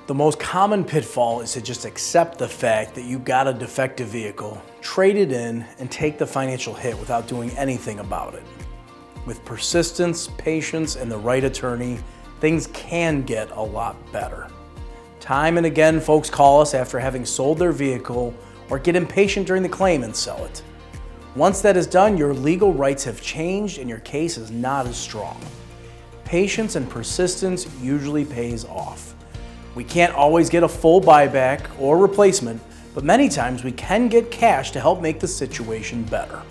The most common pitfall is to just accept the fact that you got a defective vehicle, trade it in, and take the financial hit without doing anything about it. With persistence, patience, and the right attorney, things can get a lot better. Time and again, folks call us after having sold their vehicle or get impatient during the claim and sell it. Once that is done, your legal rights have changed and your case is not as strong. Patience and persistence usually pays off. We can't always get a full buyback or replacement, but many times we can get cash to help make the situation better.